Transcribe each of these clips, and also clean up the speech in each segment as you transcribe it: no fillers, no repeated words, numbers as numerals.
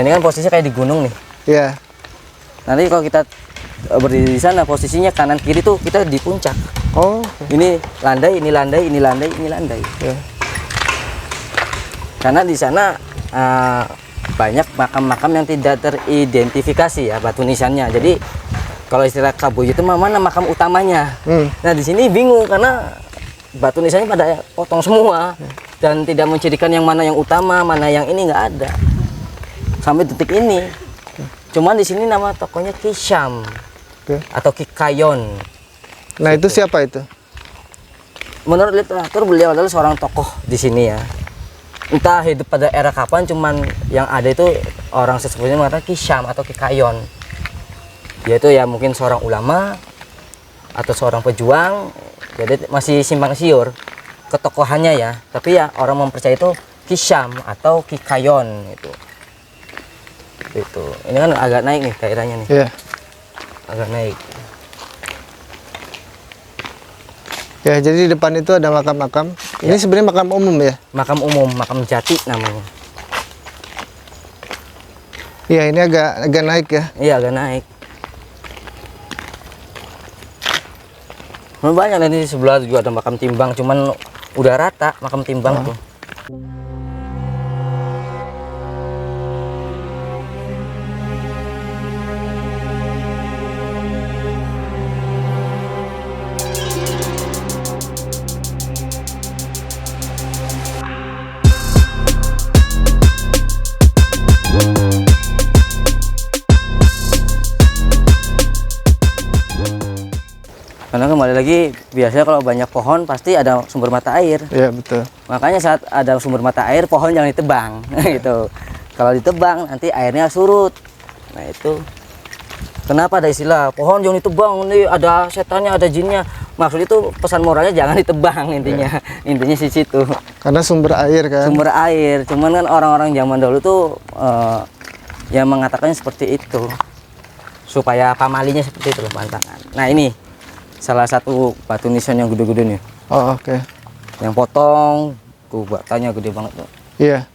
Nah, ini kan posisinya kayak di gunung nih. Iya. Nanti kalau kita berdiri di sana, posisinya kanan kiri tuh kita di puncak. Oh. Ini landai, ini landai, ini landai, ini landai. Ya. Karena di sana banyak makam-makam yang tidak teridentifikasi ya batu nisannya. Jadi kalau istilah Kabuyut itu mana makam utamanya. Nah, di sini bingung karena batu nisannya pada potong semua dan tidak mencirikan yang mana yang utama, mana yang ini nggak ada. Sampai detik ini. Cuman di sini nama tokonya Ki Syam atau Ki Kayon. Nah, itu siapa itu? Menurut literatur beliau adalah seorang tokoh di sini ya. Entah hidup pada era kapan, cuman yang ada itu orang sesepuhnya mengatakan Ki Syam atau Ki Kayon. Yaitu ya mungkin seorang ulama atau seorang pejuang. Jadi masih simpang siur ketokohannya ya. Tapi ya orang mempercayai itu Ki Syam atau Ki Kayon itu. Itu. Ini kan agak naik nih daerahnya nih. Iya. Agak naik. Ya, jadi di depan itu ada makam-makam. Ini sebenarnya makam umum ya? Makam umum, makam jati namanya. Iya, ini agak naik ya. Iya, agak naik. Banyak nanti di sebelah juga ada makam timbang, cuman udah rata makam timbang tuh. Karena kembali lagi, biasanya kalau banyak pohon pasti ada sumber mata air. Iya, betul. Makanya saat ada sumber mata air, pohon jangan ditebang. Gitu. Kalau ditebang, nanti airnya surut. Nah itu. Kenapa ada istilah, pohon jangan ditebang, ini ada setannya, ada jinnya. Maksud itu pesan moralnya jangan ditebang intinya. Intinya di situ. Karena sumber air kan? Sumber air. Cuman kan orang-orang zaman dahulu tuh yang mengatakannya seperti itu. Supaya pamalinya seperti itu loh pantangan. Nah ini. Salah satu batu nisan yang gede-gede nih. Oh, oke. Yang potong, tuh batanya gede banget tuh. Iya.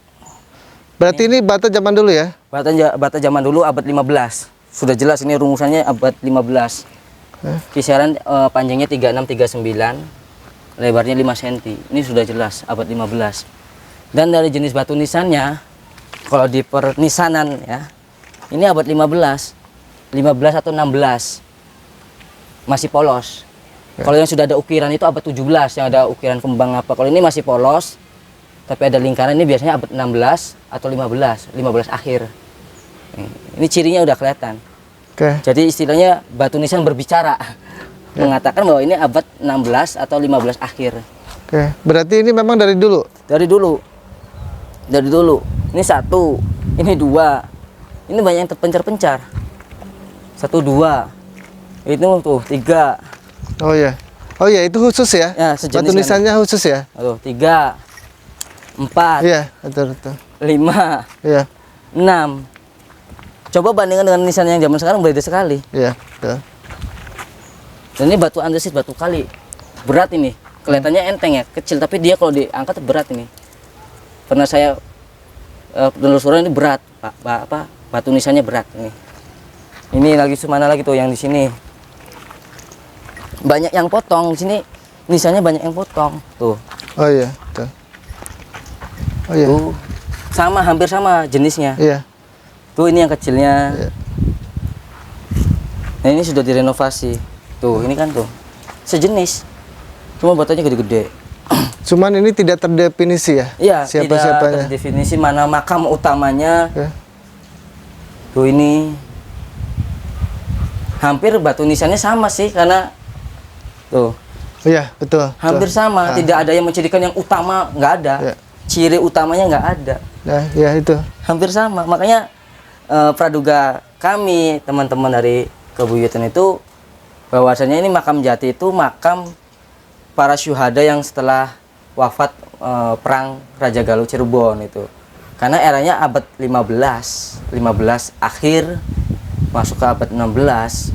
Berarti ini bata zaman dulu ya? Bata zaman dulu abad 15. Sudah jelas ini rumusannya abad 15. Kisaran panjangnya 3639, lebarnya 5 cm. Ini sudah jelas abad 15. Dan dari jenis batu nisannya, kalau di pernisanan ya, ini abad 15 atau 16. Masih polos. Kalau yang sudah ada ukiran itu abad 17, yang ada ukiran kembang apa. Kalau ini masih polos, tapi ada lingkaran, ini biasanya abad 16 atau 15 akhir. Ini cirinya udah kelihatan. Jadi istilahnya batu nisan berbicara. Mengatakan bahwa ini abad 16 atau 15 akhir. Berarti ini memang dari dulu? Dari dulu. Ini 1, ini 2. Ini banyak yang terpencar-pencar. 1, 2. Itu tuh 3. Oh iya. Oh iya, itu khusus ya? Ya, sejenis batu nisannya khusus ya? Tuh 3, 4. Iya, betul. 5. Iya. 6. Coba bandingkan dengan nisan yang zaman sekarang beda sekali. Iya, betul. Dan ini batu andesit, batu kali. Berat ini. Kelihatannya enteng ya, kecil, tapi dia kalau diangkat berat ini. Pernah saya penelusuran ini berat, Pak. Batu nisannya berat ini. Ini lagi mana lagi tuh yang di sini? Banyak yang potong di sini, nisannya banyak yang potong tuh. Oh iya, betul. Oh iya. Tuh, hampir sama jenisnya. Iya. Tuh ini yang kecilnya. Iya. Nah ini sudah direnovasi. Tuh ini kan tuh sejenis, cuma batunya gede-gede. Cuman ini tidak terdefinisi ya? Iya. Siapa-siapanya? Tidak terdefinisi mana makam utamanya. Ya. Tuh ini hampir batu nisannya sama sih, karena tuh. Iya, betul. Hampir sama, tidak ada yang mencirikan yang utama, nggak ada. Ya. Ciri utamanya nggak ada. Nah, ya itu. Hampir sama, makanya praduga kami, teman-teman dari Kabuyutan itu, bahwasanya ini makam jati itu makam para syuhada yang setelah wafat perang Raja Galuh Cirebon itu. Karena eranya abad 15 akhir masuk ke abad 16.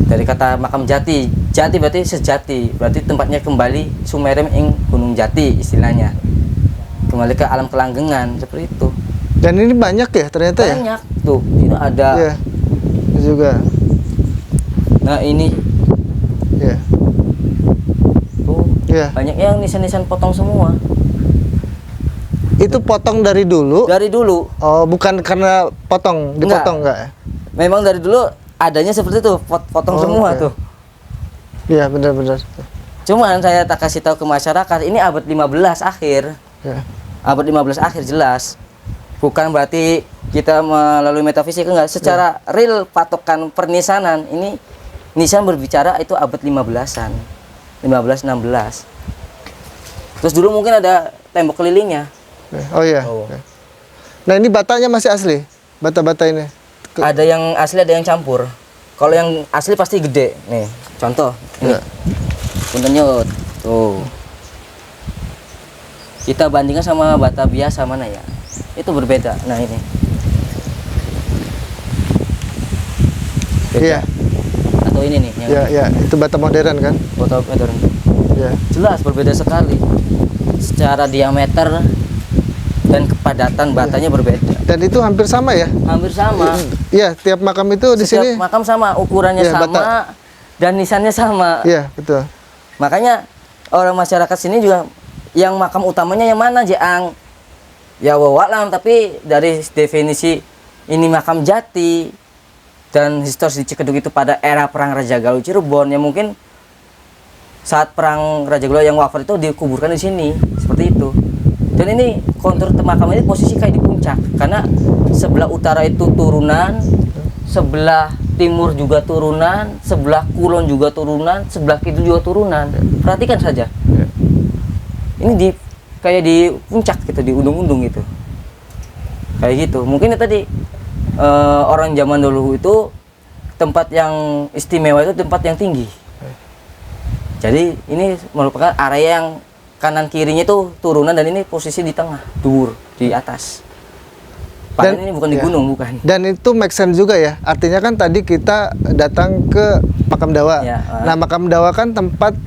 Dari kata makam jati berarti sejati, berarti tempatnya kembali Sumerem ing Gunung Jati istilahnya, kembali ke alam kelanggengan seperti itu. Dan ini banyak ya ternyata ya? Banyak tuh, itu ada. Iya. Ini juga. Nah ini Iya. tuh Iya. banyak yang nisan-nisan potong semua. Itu potong dari dulu. Dari dulu, Oh, bukan karena dipotong enggak ya? memang dari dulu adanya seperti itu, potong Oh, semua oke. tuh. Iya, benar-benar. Cuman saya tak kasih tahu ke masyarakat, ini abad 15 akhir. Ya. Abad 15 akhir jelas. Bukan berarti kita melalui metafisik, enggak. Secara real patokan pernisanan ini nisan berbicara itu abad 15-an. 15 16. Terus dulu mungkin ada tembok kelilingnya. Oh iya. Oh. Oke. Nah, ini batanya masih asli. Bata-bata ini. Ada yang asli, ada yang campur. Kalau yang asli pasti gede. Nih, contoh. Ini. Ya. Punten nyut. Tuh. Kita bandingkan sama bata biasa mana ya? Itu berbeda. Nah, ini. Beda. Iya. Atau ini nih yang Ya, ya, itu bata modern kan? foto modern. Ya. Jelas berbeda sekali. Secara diameter dan kepadatan batanya berbeda. Dan itu hampir sama ya? Hampir sama. Iya, tiap makam itu di Setiap sini. makam sama, ukurannya Iya, sama bata. dan nisannya sama. Iya, betul. Makanya orang masyarakat sini juga yang makam utamanya yang mana, Jang? Ya wawalam, tapi dari definisi ini makam jati dan historis di Cikedug itu pada era perang Raja Galuh Cirebon, ya mungkin saat perang Raja Galuh yang wafat itu dikuburkan di sini seperti itu. Dan ini kontur makam ini posisi kayak di puncak karena sebelah utara itu turunan, sebelah timur juga turunan, sebelah kulon juga turunan, sebelah kidul juga turunan. Perhatikan saja. Ini di kayak di puncak gitu, di undung-undung gitu. Kayak gitu. Mungkin ya tadi orang zaman dulu itu tempat yang istimewa itu tempat yang tinggi. Jadi ini merupakan area yang kanan kirinya itu turunan dan ini posisi di tengah, dur di atas. Padahal ini bukan di gunung, bukan. Dan itu make sense juga ya. Artinya kan tadi kita datang ke Makam Dawa. Ya, Nah, Makam Dawa kan tempat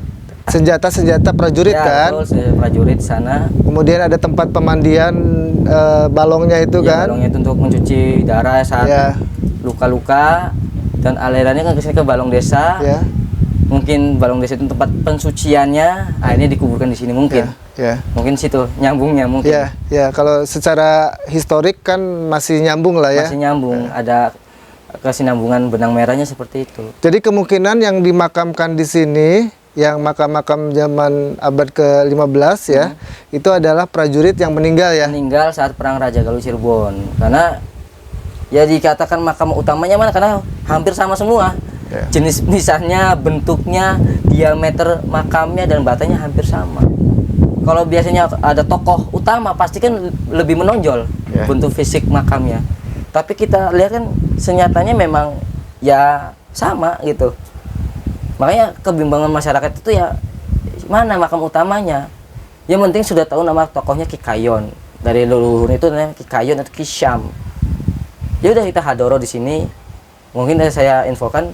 senjata-senjata prajurit Ya, kan. betul, saya prajurit di sana. Kemudian ada tempat pemandian balongnya itu Ya, kan. balongnya itu untuk mencuci darah saat Ya. luka-luka dan alirannya kan ke sini ke balong desa. Ya. Mungkin balong desa itu tempat pensuciannya, akhirnya dikuburkan di sini mungkin. Ya. Mungkin situ nyambungnya mungkin. Ya, ya, kalau secara historik kan masih nyambung lah ya. Masih nyambung, ada kesinambungan benang merahnya seperti itu. Jadi kemungkinan yang dimakamkan di sini, yang makam-makam zaman abad ke-15 ya, itu adalah prajurit yang meninggal ya. Meninggal saat perang Raja Galuh Cirebon. Karena ya dikatakan makam utamanya mana karena hampir sama semua. Ya. Jenis nisannya, bentuknya, diameter makamnya dan batanya hampir sama. Kalau biasanya ada tokoh utama pasti kan lebih menonjol Ya. bentuk fisik makamnya. Tapi kita lihat kan senyatanya memang ya sama gitu. Makanya kebimbangan masyarakat itu ya mana makam utamanya. Yang penting sudah tahu nama tokohnya Ki Kayon. Dari leluhur itu namanya Ki Kayon atau Ki Syam. Ya udah kita hadoro di sini. Mungkin saya infokan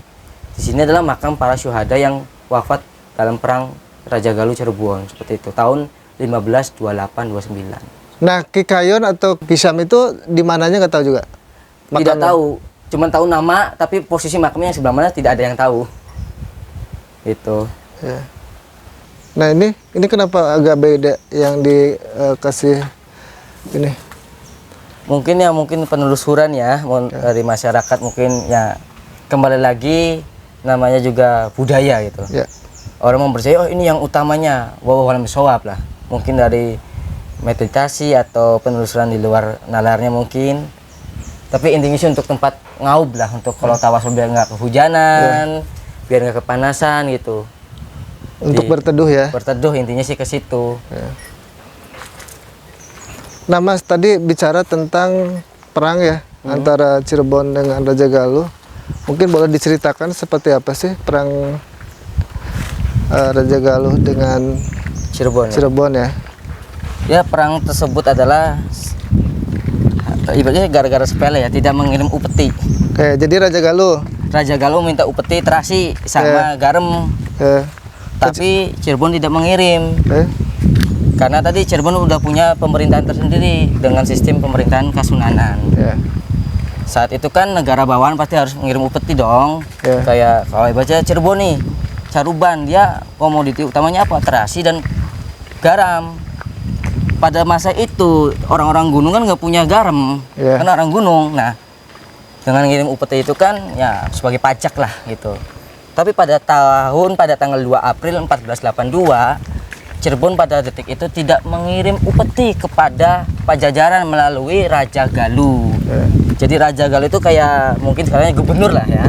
di sini adalah makam para syuhada yang wafat dalam perang Raja Galuh Cirebon seperti itu tahun 1528-29. Nah, Ki Kayon atau Ki Syam itu di mananya nggak tahu juga? Tidak Makamnya? tahu, cuman tahu nama tapi posisi makamnya yang sebelah mana tidak ada yang tahu. Itu. Ya. Nah, ini kenapa agak beda yang dikasih ini? Mungkin penelusuran ya dari masyarakat mungkin ya kembali lagi namanya juga budaya gitu. Ya. Orang mempercayai oh ini yang utamanya wawalan bisawab lah. Mungkin dari meditasi atau penelusuran di luar nalarnya mungkin. Tapi intinya sih untuk tempat ngaub lah, untuk kalau tawasul biar nggak kehujanan, biar nggak kepanasan gitu. Untuk Di- berteduh ya. Berteduh intinya sih ke situ. Nah, Mas tadi bicara tentang perang ya antara Cirebon dengan Raja Galuh. Mungkin boleh diceritakan seperti apa sih perang Raja Galuh dengan Cirebon. Ya. Cirebon ya? Ya perang tersebut adalah ibaratnya gara-gara sepele ya, tidak mengirim upeti. Oke, jadi Raja Galuh. Raja Galuh minta upeti terasi sama garam, Eh, tapi Cirebon tidak mengirim. Karena tadi Cirebon udah punya pemerintahan tersendiri dengan sistem pemerintahan Kasunanan. Ya. Saat itu kan negara bawahan pasti harus mengirim upeti dong. Ya. Kayak kalau baca Cirebon nih, Caruban dia komoditi utamanya apa? Terasi dan garam. Pada masa itu orang-orang gunung kan nggak punya garam, Ya. karena orang gunung. Nah, dengan ngirim upeti itu kan ya sebagai pajak lah gitu. Tapi pada tanggal 2 April 1482 Cirebon pada detik itu tidak mengirim upeti kepada Pajajaran melalui Raja Galuh. Ya. Jadi Raja Galuh itu kayak mungkin sekarang gubernur lah ya.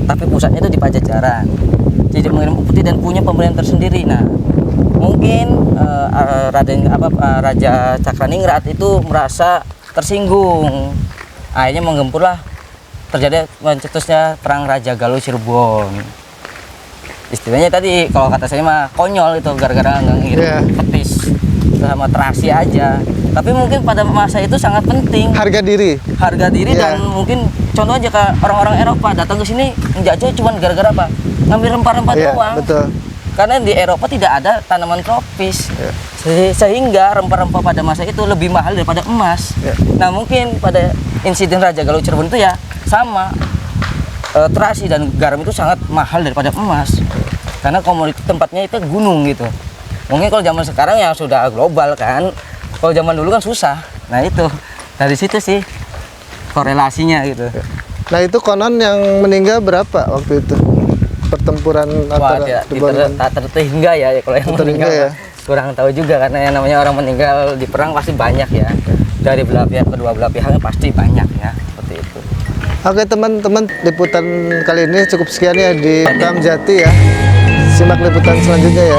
Tapi pusatnya itu di Pajajaran. Jadi mengirim upeti dan punya pemerintahan tersendiri. Nah, mungkin Raja Cakraningrat itu merasa tersinggung. Akhirnya menggempurlah, terjadi mencetusnya perang Raja Galuh Cirebon. Istilahnya tadi kalau kata saya mah konyol itu, gara-gara nggak ngirim Yeah. petis sama terasi aja. Tapi mungkin pada masa itu sangat penting Harga diri. harga diri. Yeah. Dan mungkin contoh aja ke orang-orang Eropa datang ke sini menjajah cuman gara-gara apa? Ngambil rempah-rempah Iya, doang. betul. Karena di Eropa tidak ada tanaman tropis. Yeah. Sehingga rempah-rempah pada masa itu lebih mahal daripada emas. Yeah. Nah, mungkin pada insiden Raja Galuh Cirebon itu ya sama. Terasi dan garam itu sangat mahal daripada emas. Karena komoditi tempatnya itu gunung gitu. Mungkin kalau zaman sekarang ya sudah global kan. Kalau zaman dulu kan susah. Nah, itu dari situ sih korelasinya gitu. Nah, itu konon yang meninggal berapa waktu itu? Pertempuran Wah, antara tidak terhingga ya kalau yang Terhingga meninggal ya. kurang tahu juga, karena yang namanya orang meninggal di perang pasti banyak ya. Dari belah pihak, kedua belah pihaknya pasti banyak ya, seperti itu. Oke teman-teman, liputan kali ini cukup sekian ya di Pangkam Jati ya. Simak liputan selanjutnya ya.